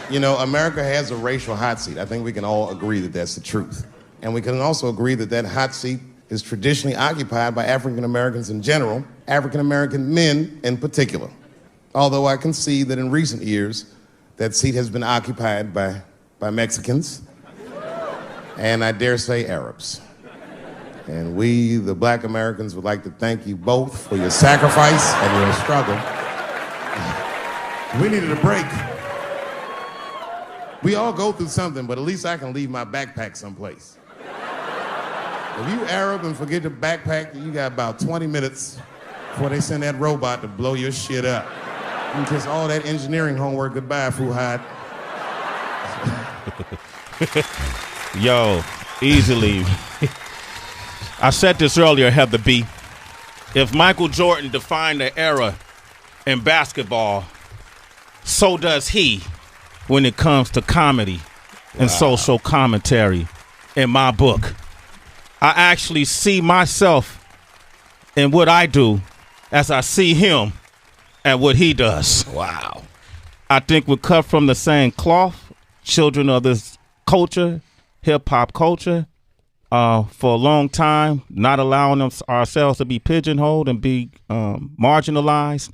You know, America has a racial hot seat. I think we can all agree that that's the truth. And we can also agree that that hot seat is traditionally occupied by African Americans in general, African American men in particular. Although I can see that in recent years, that seat has been occupied by Mexicans, and I dare say Arabs. And we, the Black Americans, would like to thank you both for your sacrifice and your struggle. We needed a break. We all go through something, but at least I can leave my backpack someplace. If you Arab and forget your backpack, you got about 20 minutes before they send that robot to blow your shit up. You can kiss all that engineering homework goodbye, Fuhad. Yo, easily. I said this earlier, Heather B. If Michael Jordan defined the era in basketball, so does he when it comes to comedy and social commentary in my book. I actually see myself in what I do as I see him and what he does. Wow. I think we're cut from the same cloth, children of this culture, hip-hop culture, for a long time, not allowing ourselves to be pigeonholed and be marginalized.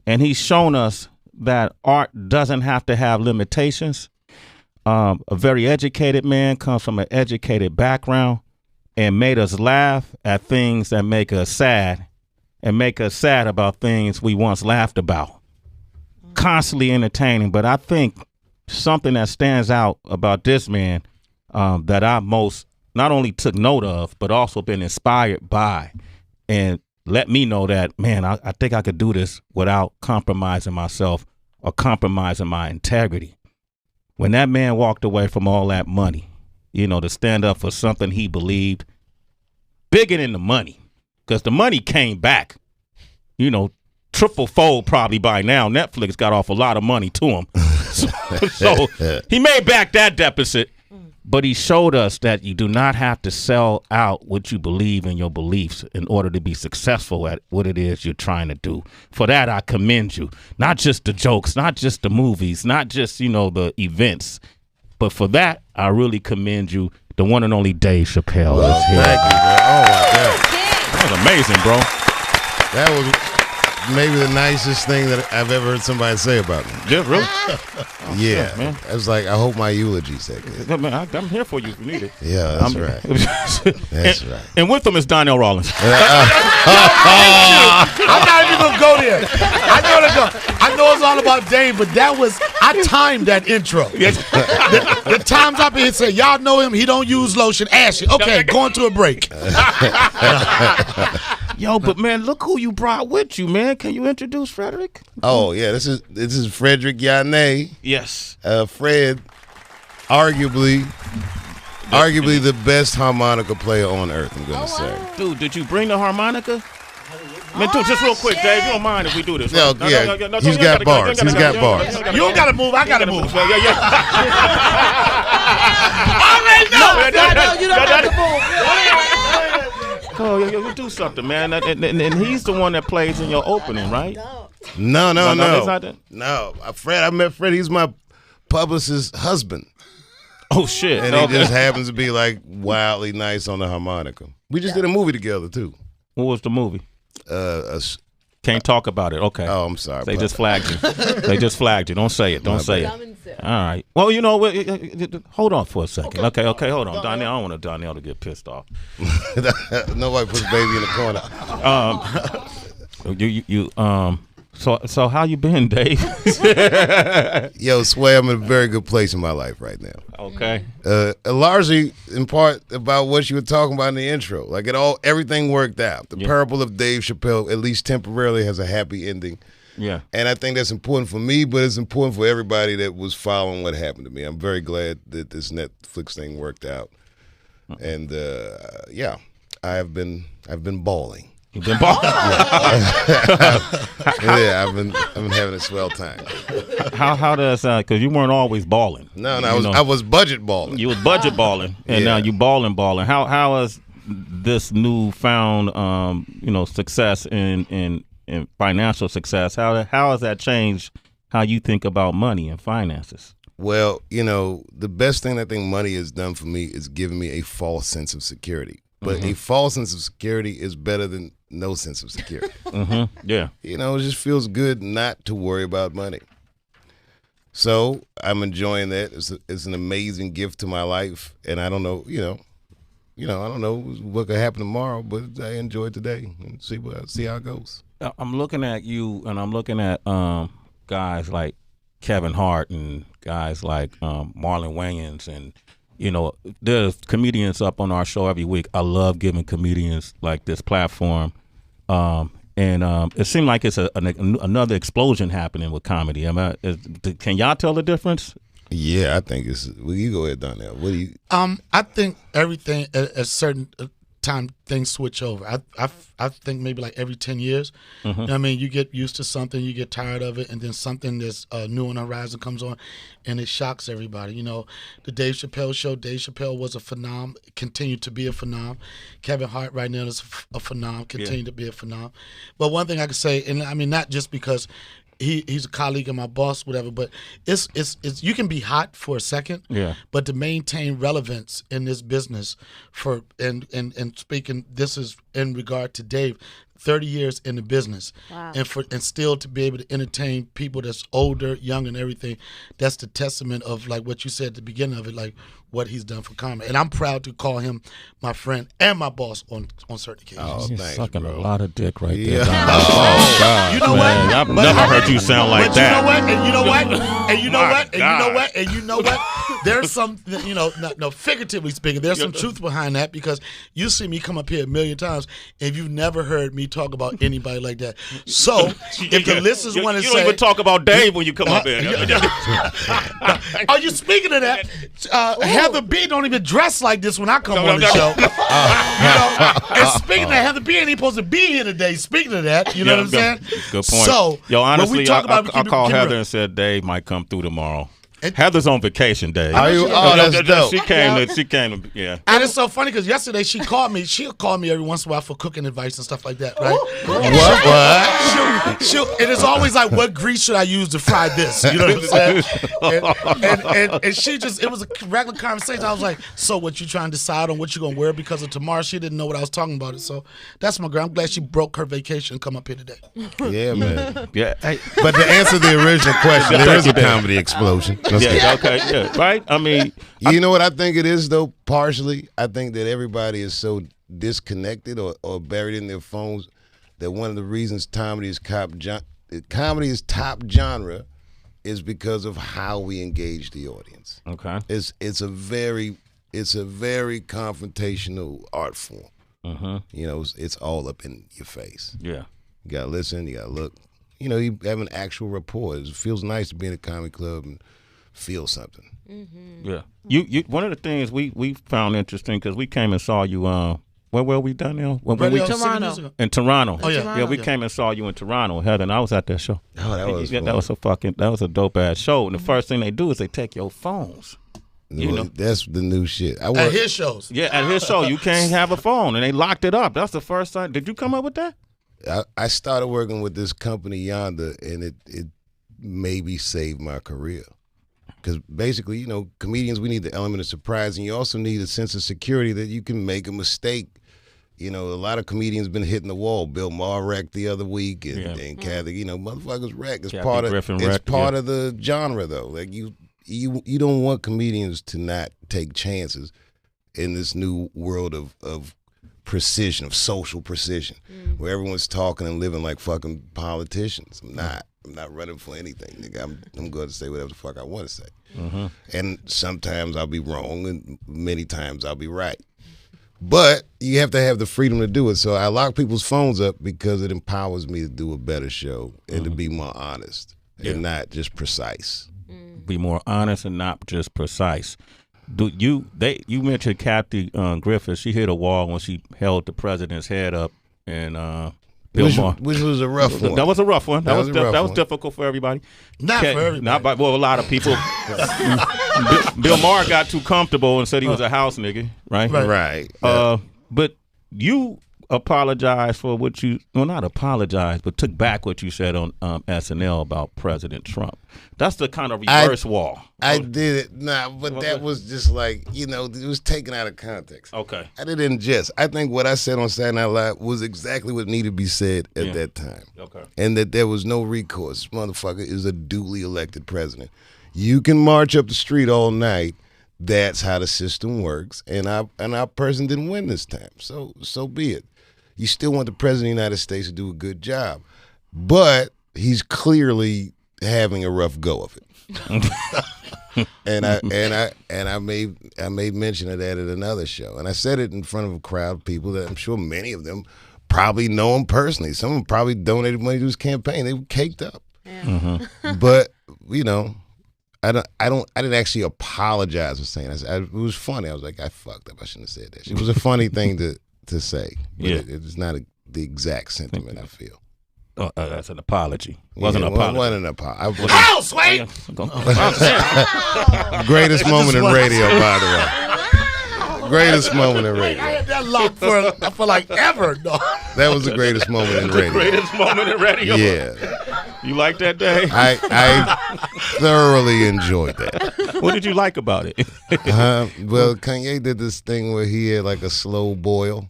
And he's shown us that art doesn't have to have limitations. A very educated man comes from an educated background and made us laugh at things that make us sad and make us sad about things we once laughed about. Constantly entertaining. But I think something that stands out about this man that I most not only took note of, but also been inspired by and let me know that, man, I think I could do this without compromising myself or compromising my integrity. When that man walked away from all that money, you know, to stand up for something he believed, bigger than the money, because the money came back, you know, triple fold probably by now. Netflix got off a lot of money to him. So he made back that deficit. But he showed us that you do not have to sell out what you believe in your beliefs in order to be successful at what it is you're trying to do. For that, I commend you. Not just the jokes, not just the movies, not just, you know, the events. But for that, I really commend you. The one and only Dave Chappelle is here. Thank you, bro. Oh, my God. That was amazing, bro. That was maybe the nicest thing that I've ever heard somebody say about me. Yeah, really? Yeah. man. I was like, I hope my eulogy's that good. Man, I'm here for you if you need it. Yeah, that's right. That's right. And with him is Donnell Rawlings. I'm not even going to go there. I know it's all about Dave, but I timed that intro. The times I've been here saying, y'all know him, he don't use lotion. Ashley, okay, going to a break. Yo, but man, look who you brought with you, man. Can you introduce Frederick? Oh, yeah, this is Frederick Yane. Yes. Fred, arguably the best harmonica player on earth, I'm going to say. Dude, did you bring the harmonica? Man, dude, just real quick, Dave, you don't mind if we do this, right? No, he's got bars. He's got bars. You don't got to move. I got to move. You don't have to move. Oh, you do something, man. And he's the one that plays in your opening, right? No. That's not that? No, Fred. I met Fred. He's my publicist's husband. Oh shit! And he just happens to be like wildly nice on the harmonica. We just did a movie together too. What was the movie? Can't talk about it. Okay. Oh, I'm sorry. They just flagged you. They just flagged you. Don't say it. Don't say it. All right. Well, you know what? Hold on for a second. Okay. Hold on, Donnell. I don't want Donnell to get pissed off. Nobody puts baby in the corner. So how you been, Dave? Yo, Sway, I'm in a very good place in my life right now. Okay. Largely, in part, about what you were talking about in the intro. Like everything worked out. The parable of Dave Chappelle, at least temporarily, has a happy ending. Yeah. And I think that's important for me, but it's important for everybody that was following what happened to me. I'm very glad that this Netflix thing worked out. And I've been balling. You've been balling. Yeah, I've been having a swell time. How does because you weren't always balling. No, I was budget balling. You was budget balling, and now you balling. How has this newfound success in financial success? How has that changed how you think about money and finances? Well, the best thing I think money has done for me is giving me a false sense of security. But a false sense of security is better than no sense of security. Yeah. It just feels good not to worry about money. So I'm enjoying that. It's an amazing gift to my life, and I don't know, I don't know what could happen tomorrow, but I enjoy today and see how it goes. I'm looking at you, and I'm looking at guys like Kevin Hart and guys like Marlon Wayans, and there's comedians up on our show every week. I love giving comedians like this platform, and it seemed like it's another explosion happening with comedy. Can y'all tell the difference? Yeah, I think it's. Well, you go ahead, Donnell. What do you? I think everything at a certain time things switch over. I think maybe like every 10 years. You know what I mean? You get used to something, you get tired of it, and then something that's new on the horizon comes on, and it shocks everybody. The Dave Chappelle show. Dave Chappelle was a phenom, continued to be a phenom. Kevin Hart right now is a phenom, continued to be a phenom. But one thing I could say, and I mean not just because he's a colleague and my boss, whatever, but it's you can be hot for a second, but to maintain relevance in this business and speaking, this is in regard to Dave, 30 years in the business, and still to be able to entertain people that's older, young, and everything. That's the testament of like what you said at the beginning of it, like what he's done for comedy. And I'm proud to call him my friend and my boss on certain occasions. Oh, You're thanks, sucking bro. a lot of dick right there. Oh God, you know man. what? I've never heard you sound like that. And you know what? And you know My what? And you know God. what? And you know what? There's some, no, figuratively speaking, there's some truth behind that, because you see me come up here a million times and you've never heard me talk about anybody like that. So if the listeners want to say, you don't even talk about Dave when you come up here. Are you speaking of that? Heather B don't even dress like this when I come on the show. And speaking of Heather B, ain't even supposed to be here today. Speaking of that, you know what I'm saying? Good point. So, yo, honestly, when we talk about I called Heather and said Dave might come through tomorrow. Heather's on vacation, Dave. Are you? Oh, that's dope. She came to, yeah. And it's so funny because yesterday she called me. She'll call me every once in a while for cooking advice and stuff like that, right? What? It is always like, what grease should I use to fry this? You know what I'm saying? And she just, it was a regular conversation. I was like, so what you trying to decide on what you going to wear because of tomorrow? She didn't know what I was talking about it. So that's my girl. I'm glad she broke her vacation and come up here today. Yeah, man. Yeah. Hey. But to answer the original question, there is a comedy explosion. Yeah, okay, yeah, right? I mean, you know what I think it is, though, partially? I think that everybody is so disconnected or buried in their phones that one of the reasons comedy is top genre is because of how we engage the audience. Okay. It's a very confrontational art form. It's all up in your face. Yeah. You got to listen, you got to look. You have an actual rapport. It feels nice to be in a comedy club and feel something. Yeah. You one of the things we found interesting, because we came and saw you where were we done now? Toronto. In Toronto. Oh yeah. Yeah, we came and saw you in Toronto, Heather, and I was at that show. Oh, that was fun. That was a dope ass show. And the first thing they do is they take your phones. That's the new shit. At his shows. Yeah, at his show, you can't have a phone, and they locked it up. That's the first time. Did you come up with that? I started working with this company Yonder, and it maybe saved my career. Because basically, comedians, we need the element of surprise, and you also need a sense of security that you can make a mistake. A lot of comedians been hitting the wall. Bill Maher wrecked the other week, and Kathy, motherfuckers wreck. It's part of the genre, though. Like you don't want comedians to not take chances in this new world of precision, of social precision, where everyone's talking and living like fucking politicians. I'm not running for anything, nigga. I'm going to say whatever the fuck I want to say. And sometimes I'll be wrong, and many times I'll be right. But you have to have the freedom to do it. So I lock people's phones up because it empowers me to do a better show and to be more honest and not just precise. Be more honest and not just precise. You mentioned Kathy Griffith. She hit a wall when she held the president's head up, and which was a rough one. That was a rough one. That was one. difficult for everybody. Not for everybody. A lot of people. Bill Maher got too comfortable and said he was a house nigga, right? Right. But you apologize for what you, well, not apologize, but took back what you said on SNL about President Trump. That's the kind of reverse wall. I did it. But that was just like, it was taken out of context. Okay. I didn't ingest. I think what I said on Saturday Night Live was exactly what needed to be said at that time. Okay. And that there was no recourse. This motherfucker is a duly elected president. You can march up the street all night. That's how the system works. And our person didn't win this time. So be it. You still want the president of the United States to do a good job. But he's clearly having a rough go of it. and I made mention of that at another show. And I said it in front of a crowd of people that I'm sure many of them probably know him personally. Some of them probably donated money to his campaign. They were caked up. Yeah. Mm-hmm. But, I didn't actually apologize for saying that. It was funny. I was like, I fucked up. I shouldn't have said that. It was a funny thing to say. But it's not the exact sentiment I feel. That's an apology. Wasn't an apology. Wasn't an apology. Oh, Sway! Greatest moment in radio, by the way. Greatest moment in radio. I had that locked for like ever, dog. That was the greatest moment in radio. Greatest moment in radio. Yeah. You like that day? I thoroughly enjoyed that. What did you like about it? Well, Kanye did this thing where he had like a slow boil.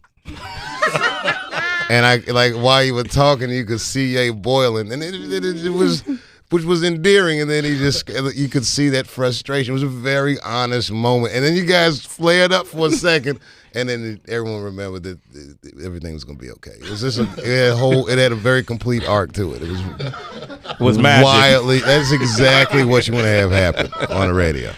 And I like while you were talking, you could see Ye boiling, and it was, which was endearing. And then you could see that frustration. It was a very honest moment. And then you guys flared up for a second, and then everyone remembered that everything was gonna be okay. It was just it had a very complete arc to it. It was magic. Wildly. That's exactly what you want to have happen on the radio.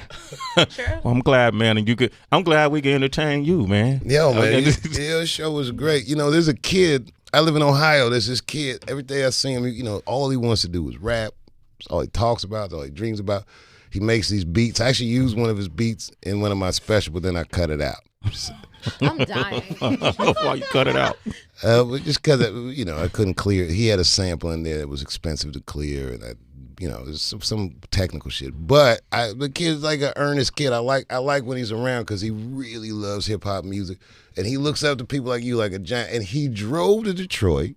Sure. Well, I'm glad, man, I'm glad we can entertain you, man. Yo, man, your show was great. There's a kid. I live in Ohio. There's this kid. Every day I see him, all he wants to do is rap. That's all he talks about. That's all he dreams about. He makes these beats. I actually used one of his beats in one of my specials, but then I cut it out. I'm dying. Why you cut it out? Just because I couldn't clear it. He had a sample in there that was expensive to clear, and there's some technical shit. But the kid's like an earnest kid. I like when he's around because he really loves hip hop music, and he looks up to people like you like a giant. And he drove to Detroit,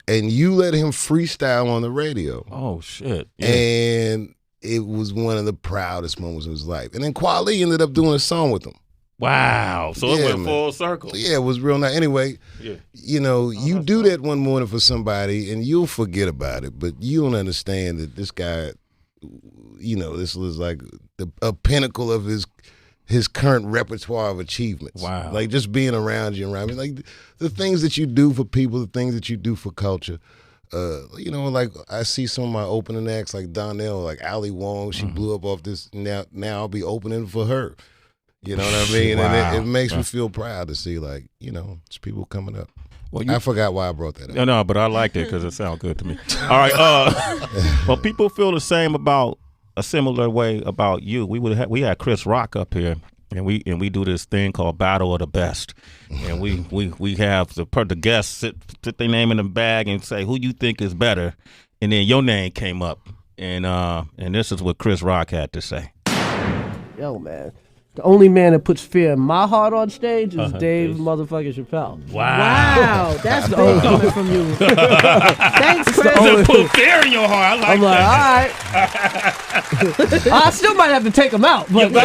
and you let him freestyle on the radio. Oh shit! Yeah. And it was one of the proudest moments of his life. And then Kweli ended up doing a song with him. Wow. So it went full circle. Yeah, it was real nice. Anyway, you do that one morning for somebody and you'll forget about it, but you don't understand that this guy, this was like a pinnacle of his current repertoire of achievements. Wow. Like just being around you, like the things that you do for people, the things that you do for culture. Like I see some of my opening acts like Donnell, like Ali Wong, she blew up off this. Now I'll be opening for her. You know what I mean? Wow. And it makes me feel proud to see, like, there's people coming up. Well, I forgot why I brought that up. No, but I liked it because it sounded good to me. All right. Well, people feel the same about a similar way about you. We had Chris Rock up here, and we do this thing called Battle of the Best, and we have the guests sit their name in the bag and say who you think is better, and then your name came up, and this is what Chris Rock had to say. Yo, man. The only man that puts fear in my heart on stage is Dave motherfucking Chappelle. Wow, that's big coming from you. Thanks, Chris. Put fear in your heart. I'm like, all right. I still might have to take him out, but my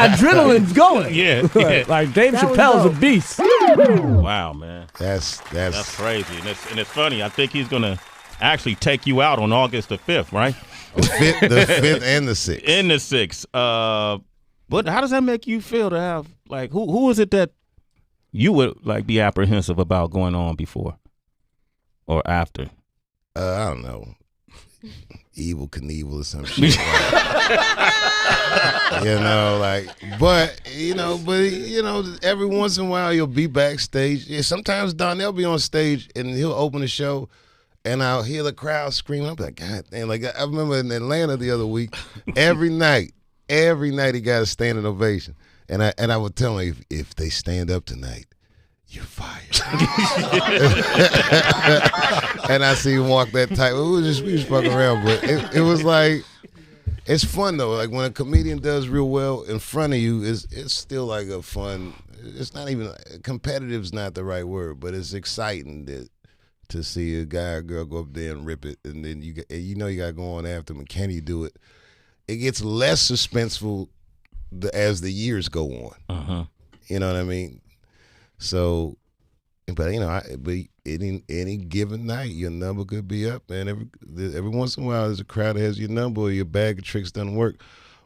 adrenaline's going. Yeah. Like Dave Chappelle's a beast. Wow, man. That's crazy, and it's funny. I think he's gonna actually take you out on August the 5th, right? The 5th and the 6th. In the 6th. But how does that make you feel to have, like, who is it that you would, like, be apprehensive about going on before or after? I don't know. Evil Knievel or some shit. But every once in a while you'll be backstage. Yeah, sometimes Donnell be on stage and he'll open the show and I'll hear the crowd screaming. I'm like, God damn. Like, I remember in Atlanta the other week, every night he got a standing ovation. And I would tell him, if they stand up tonight, you're fired. And I see him walk that tight. We was fucking around, but it was like, it's fun though. Like when a comedian does real well in front of you, it's still like a fun it's not even competitive's not the right word, but it's exciting to see a guy or girl go up there and rip it, and then you got to go on after him. And can he do it? It gets less suspenseful as the years go on. You know what I mean? So, but any given night, your number could be up, and every once in a while, there's a crowd that has your number, or your bag of tricks doesn't work.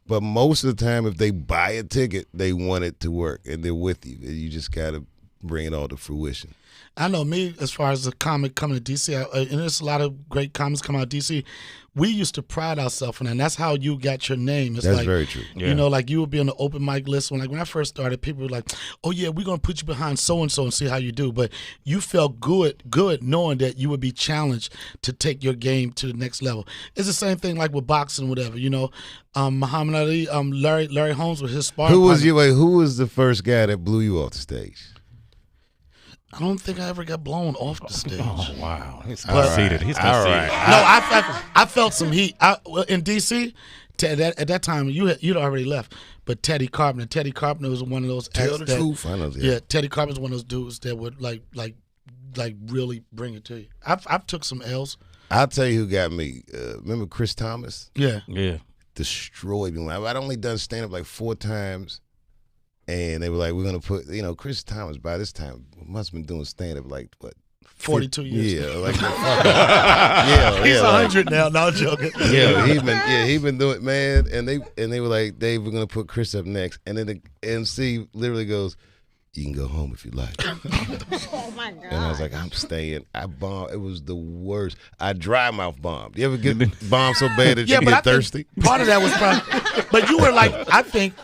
But most of the time, if they buy a ticket, they want it to work, and they're with you. You just got to bring it all to fruition. I know me, as far as the comic coming to D.C., and there's a lot of great comics coming out of D.C., we used to pride ourselves on that, and that's how you got your name. It's that's like, very true. You know, like you would be on the open mic list. When I first started, people were like, oh, yeah, we're going to put you behind so-and-so and see how you do. But you felt good knowing that you would be challenged to take your game to the next level. It's the same thing like with boxing, whatever, you know. Muhammad Ali, Larry Holmes was his sparring partner. Who was the first guy that blew you off the stage? I don't think I ever got blown off the stage. Oh, wow. He's conceited. He's conceited. No, I felt some heat. In D.C., at that time, you'd already left, but Teddy Carpenter was one of those Tell the truth. I know that. Yeah, Teddy Carpenter's one of those dudes that would like really bring it to you. I've took some L's. I'll tell you who got me. Remember Chris Thomas? Yeah. Destroyed me. I'd only done stand-up like 4 times. And they were like, we're going to put, Chris Thomas by this time must have been doing stand-up like, what? 42 years. Yeah, like he's 100 now. No, I'm joking. He been doing, man. And they were like, Dave, we're going to put Chris up next. And then the MC literally goes, you can go home if you like. Oh, my God. And I was like, I'm staying. I bombed. It was the worst. I dry mouth bombed. You ever get bombed so bad that you get thirsty? Part of that was probably, but you were like, I think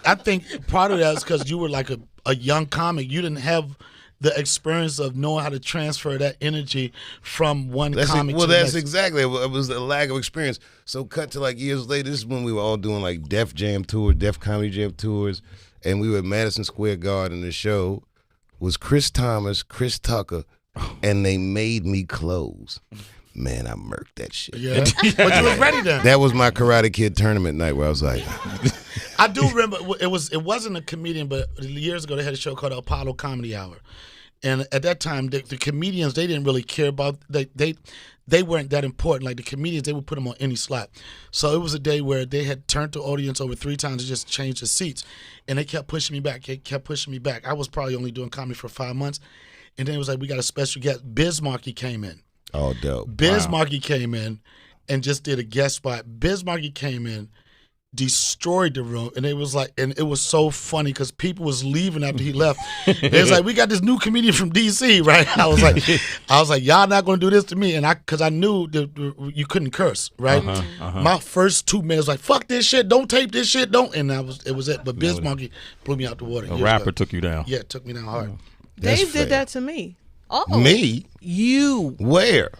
part of that is because you were like a young comic. You didn't have the experience of knowing how to transfer that energy from one comic to the next. That's exactly. It was a lack of experience. So cut to like years later, this is when we were all doing like Def Comedy Jam tours. And we were at Madison Square Garden. The show was Chris Thomas, Chris Tucker, and they made me close. Man, I murked that shit. Yeah, but you was ready then. That was my Karate Kid tournament night where I was like, I do remember it wasn't a comedian, but years ago they had a show called Apollo Comedy Hour, and at that time the comedians, they didn't really care about they weren't that important. Like the comedians, they would put them on any slot. So it was a day where they had turned the audience over 3 times to just change the seats. And they kept pushing me back. I was probably only doing comedy for 5 months. And then it was like, we got a special guest. Biz Markie came in. oh, dope. Biz Markie came in and just did a guest spot. Biz Markie came in, destroyed the room, and it was so funny because people was leaving after he left. It was like, we got this new comedian from DC, right? I was like, y'all not gonna do this to me, and because I knew that you couldn't curse, right? My first 2 minutes was like, fuck this shit, don't tape this shit, don't, and it was it. But Biz Markie blew me out the water. A rapper took you down. Yeah, took me down hard. Dave did that to me. Oh. Me? You. Where?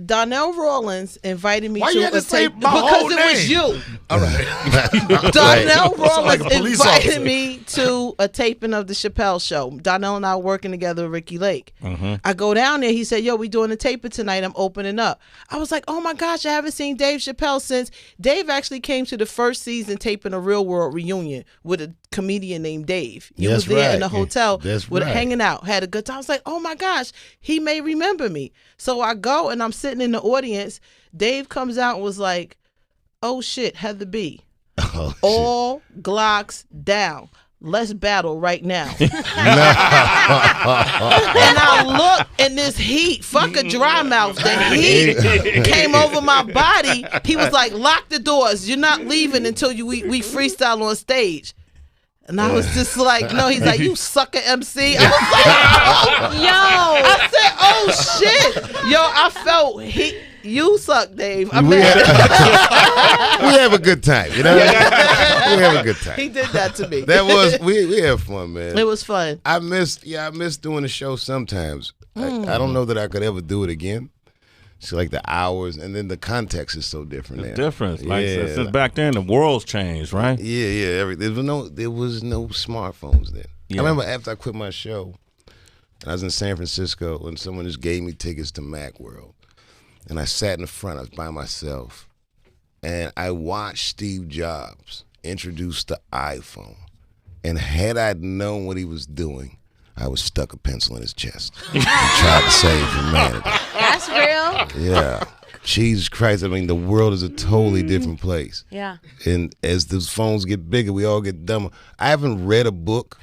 Donnell Rawlins invited me Why to you had to a say tape my because whole it name? was you. All right. Donnell Rawlins like a police invited officer. me to a taping of the Chappelle show. Donnell and I were working together with Ricky Lake. I go down there. He said, yo, we doing a taping tonight. I'm opening up. I was like, oh, my gosh, I haven't seen Dave Chappelle since. Dave actually came to the first season taping a Real World reunion with a comedian named Dave. He was there in the hotel hanging out, had a good time. I was like, oh, my gosh, he may remember me. So I go and I'm sitting in the audience. Dave comes out and was like, oh shit, Heather B. All Glocks down. Let's battle right now. And I look in this heat, fuck a dry mouth. The heat came over my body. He was like, lock the doors. You're not leaving until we freestyle on stage. And I was just like, no, he's like, you sucker MC. I was like, yo. I said, oh shit. Yo, I felt you suck, Dave. We have a good time, you know? We have a good time. He did that to me. That was, we have fun, man. It was fun. I miss doing the show sometimes. I don't know that I could ever do it again. It's like the hours, and then the context is so different now. Difference. Like since back then, the world's changed, right? Yeah. There was no smartphones then. Yeah. I remember after I quit my show, and I was in San Francisco, and someone just gave me tickets to Macworld. And I sat in the front, I was by myself, and I watched Steve Jobs introduce the iPhone. And had I known what he was doing, I would stuck a pencil in his chest and tried to save humanity. That's real. Yeah. Jesus Christ, I mean, the world is a totally different place. Yeah. And as those phones get bigger, we all get dumber. I haven't read a book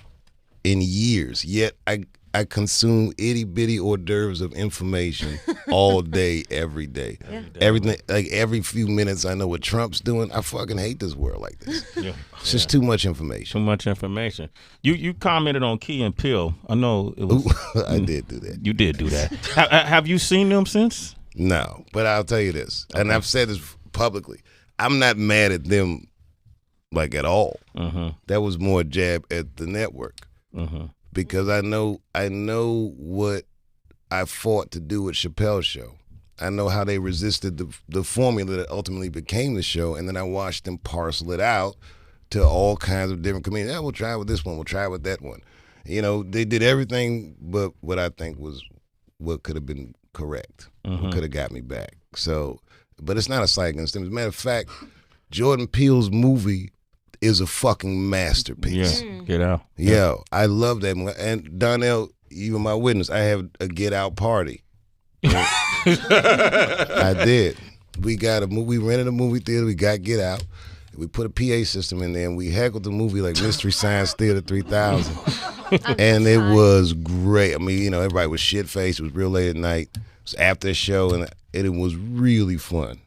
in years, yet I consume itty-bitty hors d'oeuvres of information all day, every day. Yeah. Everything, like every few minutes I know what Trump's doing. I fucking hate this world like this. Yeah. It's just too much information. Too much information. You commented on Key and Peele. I know it was. I did do that. You did do that. Have you seen them since? No, but I'll tell you this, and I've said this publicly. I'm not mad at them, like, at all. That was more a jab at the network. Because I know what I fought to do with Chappelle's show. I know how they resisted the formula that ultimately became the show, and then I watched them parcel it out to all kinds of different comedians. We'll try with this one. We'll try with that one. You know, they did everything but what I think was what could have been correct. What could have got me back. So, but it's not a slight against them. As a matter of fact, Jordan Peele's movie is a fucking masterpiece. Yeah, Get Out. Yeah, I love that movie. And Donnell, even my witness, I have a Get Out party. I did. We got a movie. We rented a movie theater. We got Get Out. We put a PA system in there, and we heckled the movie like Mystery Science Theater 3000. And it was great. I mean, you know, everybody was shit-faced. It was real late at night. It was after the show, and it was really fun.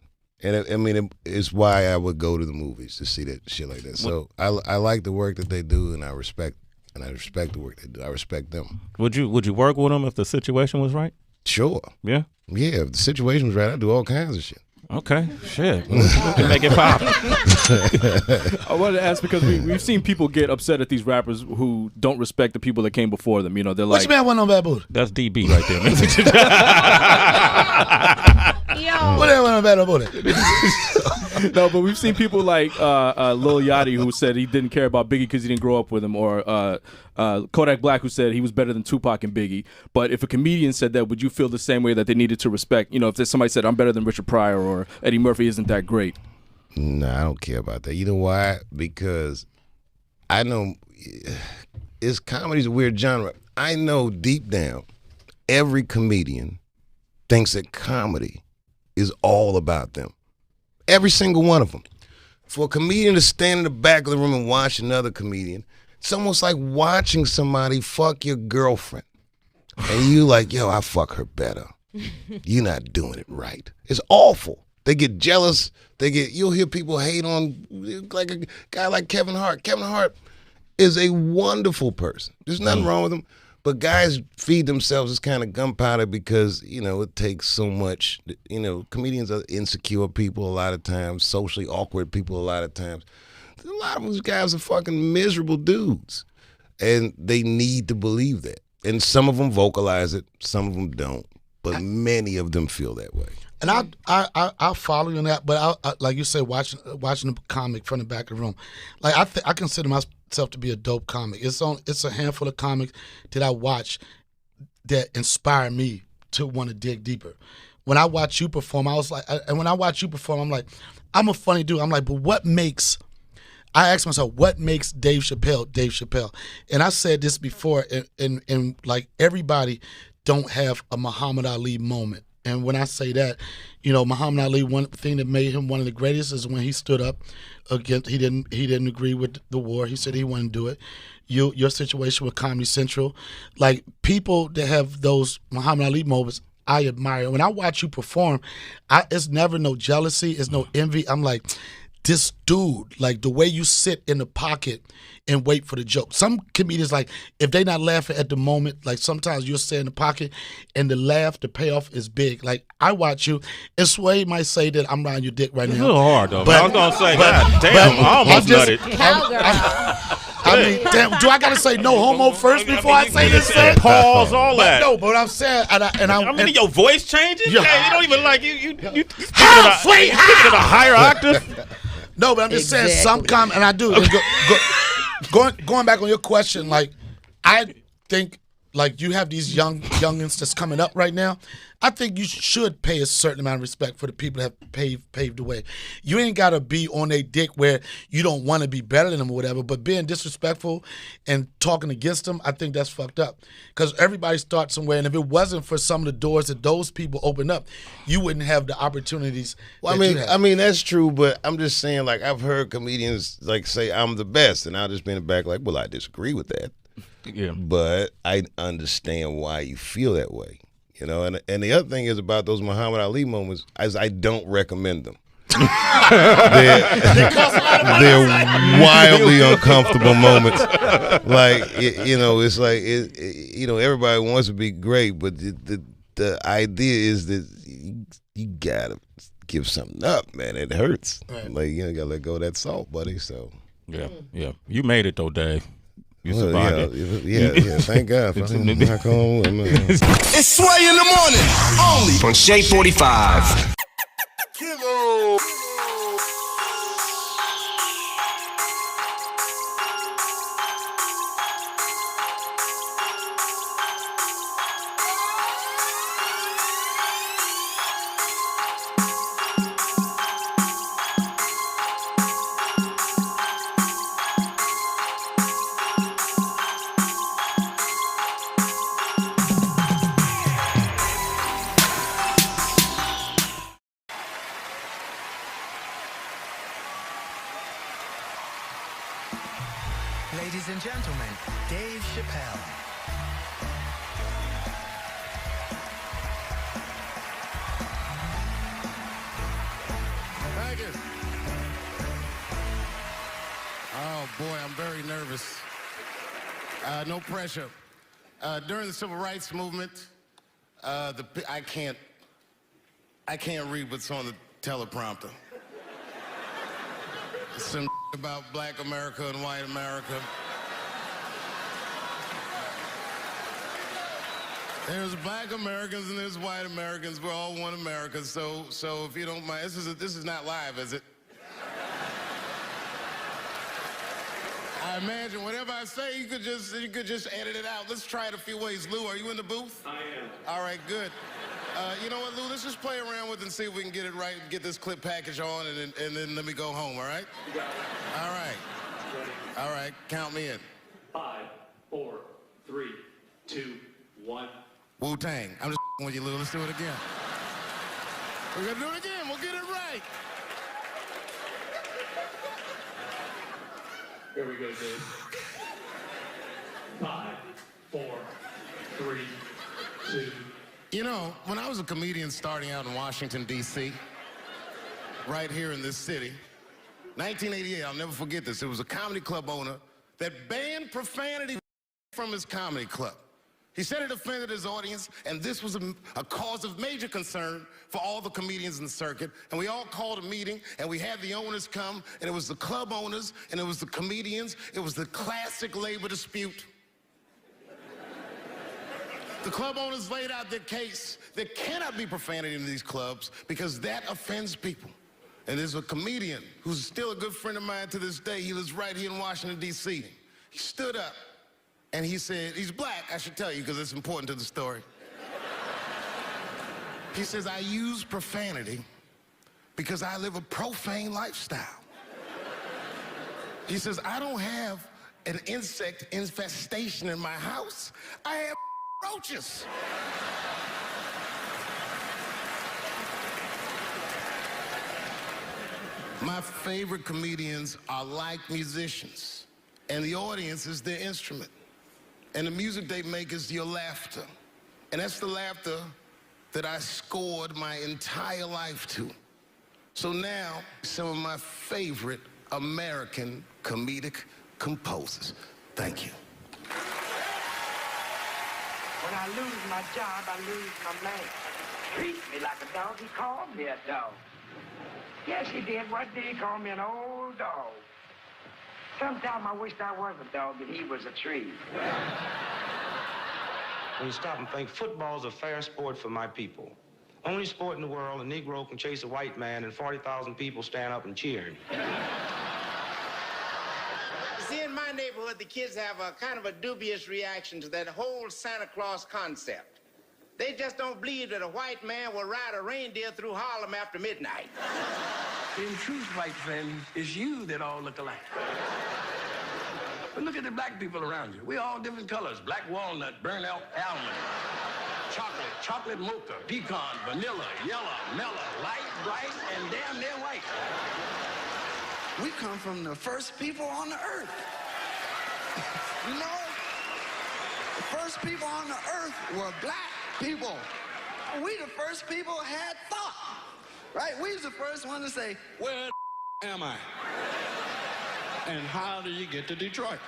And it's why I would go to the movies to see that shit like that. So I like the work that they do, and I respect the work they do. I respect them. Would you work with them if the situation was right? Sure. Yeah. Yeah. If the situation was right, I'd do all kinds of shit. Okay. Shit. We can make it pop. I wanted to ask because we've seen people get upset at these rappers who don't respect the people that came before them. You know, they're like, "Which man went on bad booty?" That's DB right there, man. Yo. What that went on bad booty? No, but we've seen people like Lil Yachty who said he didn't care about Biggie because he didn't grow up with him, or Kodak Black who said he was better than Tupac and Biggie. But if a comedian said that, would you feel the same way that they needed to respect? You know, if somebody said I'm better than Richard Pryor or Eddie Murphy isn't that great? No, I don't care about that. You know why? Because I know comedy's a weird genre. I know deep down every comedian thinks that comedy is all about them. Every single one of them. For a comedian to stand in the back of the room and watch another comedian, it's almost like watching somebody fuck your girlfriend. And you like, yo, I fuck her better. You're not doing it right. It's awful. They get jealous. You'll hear people hate on like a guy like Kevin Hart. Kevin Hart is a wonderful person. There's nothing wrong with him. But guys feed themselves this kind of gunpowder because, you know, it takes so much. You know, comedians are insecure people a lot of times, socially awkward people a lot of times. A lot of those guys are fucking miserable dudes. And they need to believe that. And some of them vocalize it, some of them don't. But many of them feel that way. And I'll follow you on that, but I like you say, watching the comic from the back of the room, like I consider myself to be a dope comic. It's a handful of comics that I watch that inspire me to want to dig deeper. When I watch you perform, I'm like, I'm a funny dude. I'm like, but what makes? I ask myself, what makes Dave Chappelle Dave Chappelle? And I said this before, and like everybody don't have a Muhammad Ali moment. And when I say that, you know, Muhammad Ali, one thing that made him one of the greatest is when he stood up against, he didn't agree with the war. He said he wouldn't do it. Your situation with Comedy Central, like people that have those Muhammad Ali moments, I admire. When I watch you perform, it's never no jealousy, it's no envy. I'm like, this dude, like the way you sit in the pocket and wait for the joke. Some comedians, like, if they not laughing at the moment, like sometimes you'll stay in the pocket and the payoff is big. Like, I watch you, and Sway might say that I'm riding your dick right now. It's a little hard, though. But I was going to say, God damn, I almost nutted. I mean, damn, do I got to say no homo first before I say this shit? Pause, all that. No, but I'm saying, I mean, your voice changes? Yeah. You don't even like, you Sway, speaking at a higher octave? No, but I'm just saying some and I do. Going back on your question, like, I think like you have these youngins that's coming up right now, I think you should pay a certain amount of respect for the people that have paved the way. You ain't got to be on a dick where you don't want to be better than them or whatever, but being disrespectful and talking against them, I think that's fucked up. Because everybody starts somewhere, and if it wasn't for some of the doors that those people open up, you wouldn't have the opportunities. Well, I mean that's true, but I'm just saying, like, I've heard comedians like say I'm the best, and I'll just be in the back like, well, I disagree with that. Yeah. But I understand why you feel that way, you know. And the other thing is about those Muhammad Ali moments is I don't recommend them. they're wildly uncomfortable moments. Like it's like everybody wants to be great, but the idea is that you gotta give something up, man. It hurts. Right. Like you gotta let go of that salt, buddy. So yeah. You made it though, Dave. You well, survived yeah. Thank God. It's Sway in the morning, only on Shea 45. Ladies and gentlemen, Dave Chappelle. Thank you. Oh boy, I'm very nervous. No pressure. During the Civil Rights Movement, I can't read what's on the teleprompter. Some about black America and white America. There's black Americans and there's white Americans. We're all one America. So if you don't mind, this is not live, is it? I imagine whatever I say, you could just edit it out. Let's try it a few ways. Lou, are you in the booth? I am. All right, good. You know what, Lou? Let's just play around with it and see if we can get it right, get this clip package on, and then let me go home, all right? You got it. All right. Ready. All right, count me in. 5, 4, 3, 2, 1. Wu-Tang. I'm just with you, Lou. Let's do it again. We're gonna do it again. We'll get it right. Here we go, Dave. 5, 4, 3, 2. You know, when I was a comedian starting out in Washington, D.C., right here in this city, 1988, I'll never forget this. It was a comedy club owner that banned profanity from his comedy club. He said it offended his audience, and this was a cause of major concern for all the comedians in the circuit. And we all called a meeting, and we had the owners come, and it was the club owners, and it was the comedians. It was the classic labor dispute. The club owners laid out their case. There cannot be profanity in these clubs because that offends people. And there's a comedian who's still a good friend of mine to this day. He lives right here in Washington, D.C. He stood up and he said, he's black, I should tell you because it's important to the story. He says, I use profanity because I live a profane lifestyle. He says, I don't have an insect infestation in my house. I have roaches. My favorite comedians are like musicians, and the audience is their instrument. And the music they make is your laughter. And that's the laughter that I scored my entire life to. So now, some of my favorite American comedic composers. Thank you. When I lose my job, I lose my man. Treat me like a dog. He called me a dog. Yes, he did. What did he call me? An old dog. Sometimes I wished I was a dog and he was a tree. When you stop and think, football's a fair sport for my people. Only sport in the world a Negro can chase a white man and 40,000 people stand up and cheer him. See, in my neighborhood, the kids have a kind of a dubious reaction to that whole Santa Claus concept. They just don't believe that a white man will ride a reindeer through Harlem after midnight. In truth, white friend, it's you that all look alike. But look at the black people around you. We're all different colors. Black walnut, burnt almond, chocolate mocha, pecan, vanilla, yellow, mellow, light, bright, and damn near white. We come from the first people on the earth. You know, the first people on the earth were black people. We the first people had thought, right? We was the first one to say, where the am I? And how do you get to Detroit?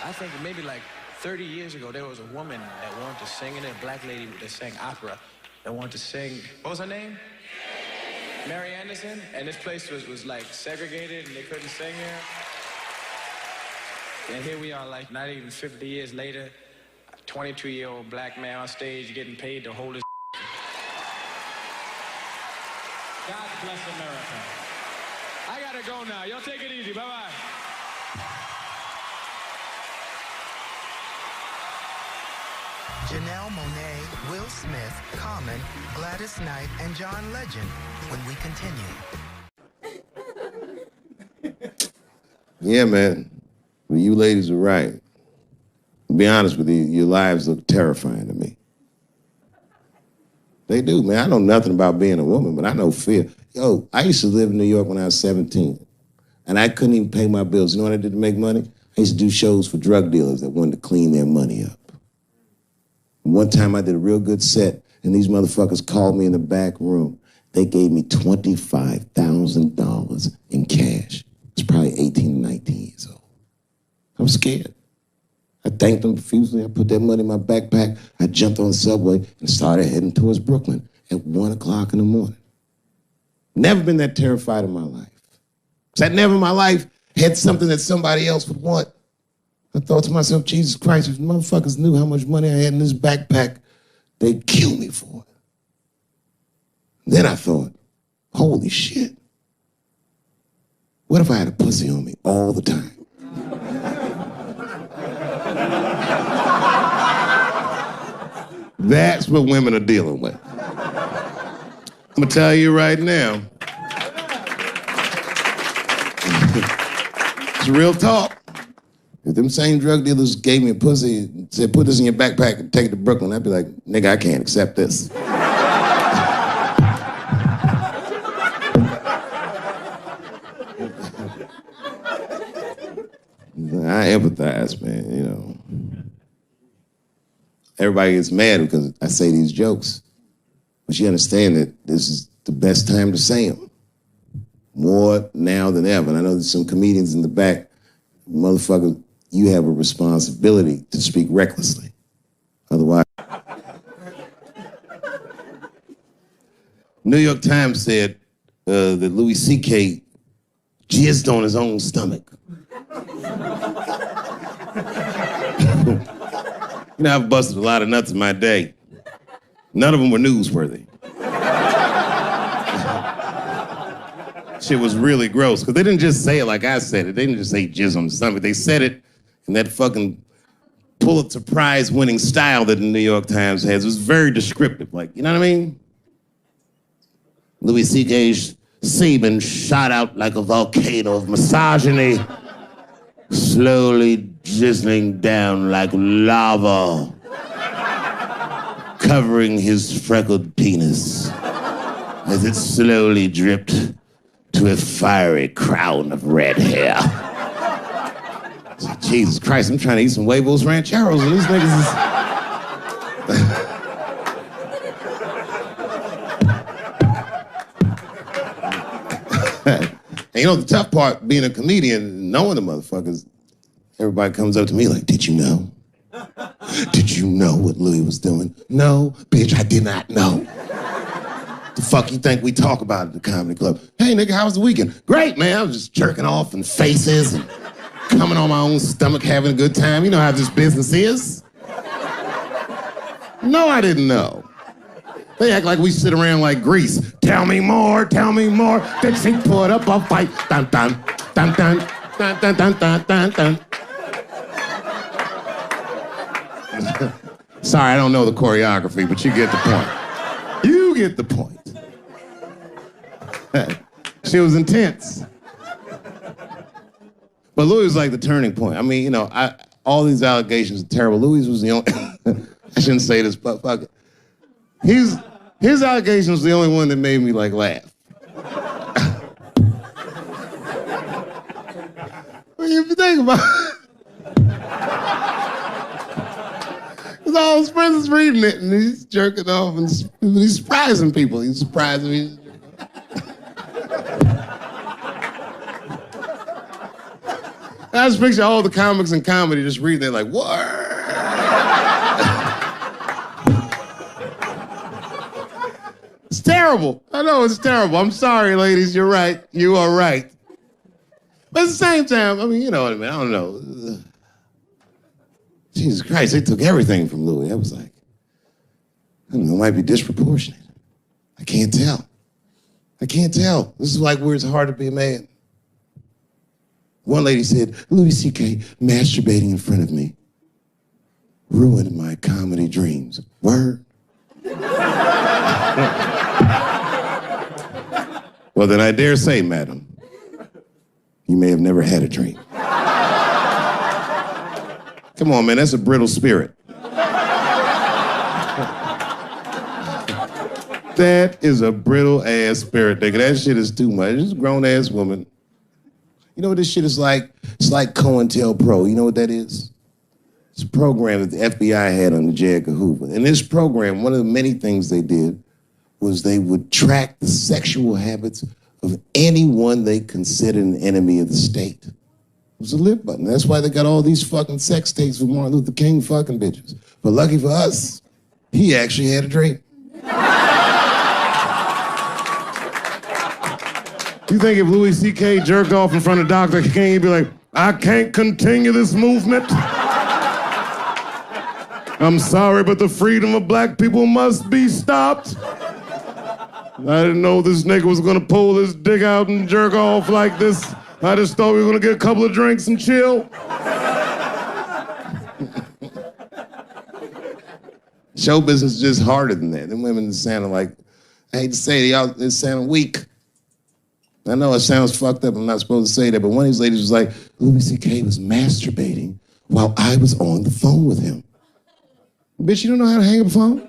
I think maybe like 30 years ago, there was a woman that wanted to sing, and a black lady that sang opera that wanted to sing. What was her name? Mary Anderson. And this place was like segregated, and they couldn't sing here. And here we are, like not even 50 years later, a 22-year-old black man on stage getting paid to hold his. God bless America. I gotta go now. Y'all take it easy. Bye-bye. Janelle Monáe, Will Smith, Common, Gladys Knight, and John Legend when we continue. Yeah, man. Well, you ladies are right. To be honest with you, your lives look terrifying to me. They do, man. I know nothing about being a woman, but I know fear. Yo, I used to live in New York when I was 17, and I couldn't even pay my bills. You know what I did to make money? I used to do shows for drug dealers that wanted to clean their money up. And one time I did a real good set, and these motherfuckers called me in the back room. They gave me $25,000 in cash. I was probably 18, 19 years old. I was scared. I thanked them profusely. I put that money in my backpack. I jumped on the subway and started heading towards Brooklyn at 1 o'clock in the morning. Never been that terrified in my life. Because I never in my life had something that somebody else would want. I thought to myself, Jesus Christ, if motherfuckers knew how much money I had in this backpack, they'd kill me for it. Then I thought, holy shit. What if I had a pussy on me all the time? That's what women are dealing with. I'm gonna tell you right now. It's real talk. If them same drug dealers gave me a pussy and said, put this in your backpack and take it to Brooklyn, I'd be like, nigga, I can't accept this. I empathize, man, you know. Everybody gets mad because I say these jokes. But you understand that this is the best time to say them. More now than ever. And I know there's some comedians in the back. Motherfucker, you have a responsibility to speak recklessly. Otherwise. New York Times said that Louis C.K. jizzed on his own stomach. You know, I've busted a lot of nuts in my day. None of them were newsworthy. Shit was really gross, because they didn't just say it like I said it. They didn't just say jizz on the stomach. They said it in that fucking Pulitzer Prize winning style that the New York Times has. It was very descriptive, like, you know what I mean? Louis C.K.'s semen shot out like a volcano of misogyny, slowly drizzling down like lava, covering his freckled penis as it slowly dripped to a fiery crown of red hair. Jesus Christ, I'm trying to eat some huevos rancheros and these niggas is... And you know, the tough part, being a comedian, knowing the motherfuckers, everybody comes up to me like, did you know? Did you know what Louis was doing? No, bitch, I did not know. The fuck you think we talk about at the comedy club? Hey, nigga, how was the weekend? Great, man. I was just jerking off in faces and coming on my own stomach, having a good time. You know how this business is. No, I didn't know. They act like we sit around like Grease. Tell me more, tell me more. Then she put up a fight. Dun, dun. Dun, dun, dun, dun, dun, dun, dun, dun. Sorry, I don't know the choreography, but you get the point. You get the point. She was intense. But Louis was like the turning point. I mean, you know, all these allegations are terrible. Louis was the only, I shouldn't say this, but fuck it. His allegation was the only one that made me like laugh. If you think about it, because all his friends is reading it and he's jerking off and he's surprising people. He's surprising me. I just picture all the comics in comedy just reading it like, what? It's terrible. I know it's terrible. I'm sorry, ladies. You're right. You are right. But at the same time, I mean, you know what I mean? I don't know. Jesus Christ, they took everything from Louis. I was like, I don't know, it might be disproportionate. I can't tell. I can't tell. This is like where it's hard to be a man. One lady said, Louis C.K. masturbating in front of me ruined my comedy dreams. Word? Well, then I dare say, madam, you may have never had a dream. Come on, man, that's a brittle spirit. That is a brittle-ass spirit, nigga. That shit is too much. It's a grown-ass woman. You know what this shit is like? It's like COINTELPRO. You know what that is? It's a program that the FBI had under J. Edgar Hoover. In this program, one of the many things they did was they would track the sexual habits of anyone they considered an enemy of the state. It was a lip button. That's why they got all these fucking sex tapes with Martin Luther King fucking bitches. But lucky for us, he actually had a dream. You think if Louis C.K. jerked off in front of Dr. King, he'd be like, I can't continue this movement. I'm sorry, but the freedom of black people must be stopped. I didn't know this nigga was gonna pull his dick out and jerk off like this. I just thought we were gonna get a couple of drinks and chill. Show business is just harder than that. Them women sounding like, I hate to say it, y'all, they sound weak. I know it sounds fucked up, I'm not supposed to say that, but one of these ladies was like, Louis C.K. was masturbating while I was on the phone with him. Bitch, you don't know how to hang up a phone?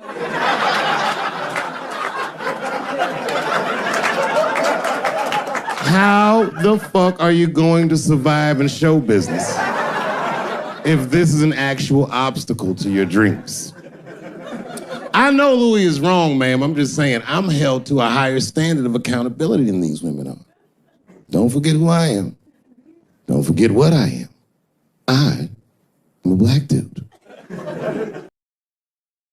How the fuck are you going to survive in show business if this is an actual obstacle to your dreams? I know Louis is wrong, ma'am. I'm just saying I'm held to a higher standard of accountability than these women are. Don't forget who I am. Don't forget what I am. I am a black dude.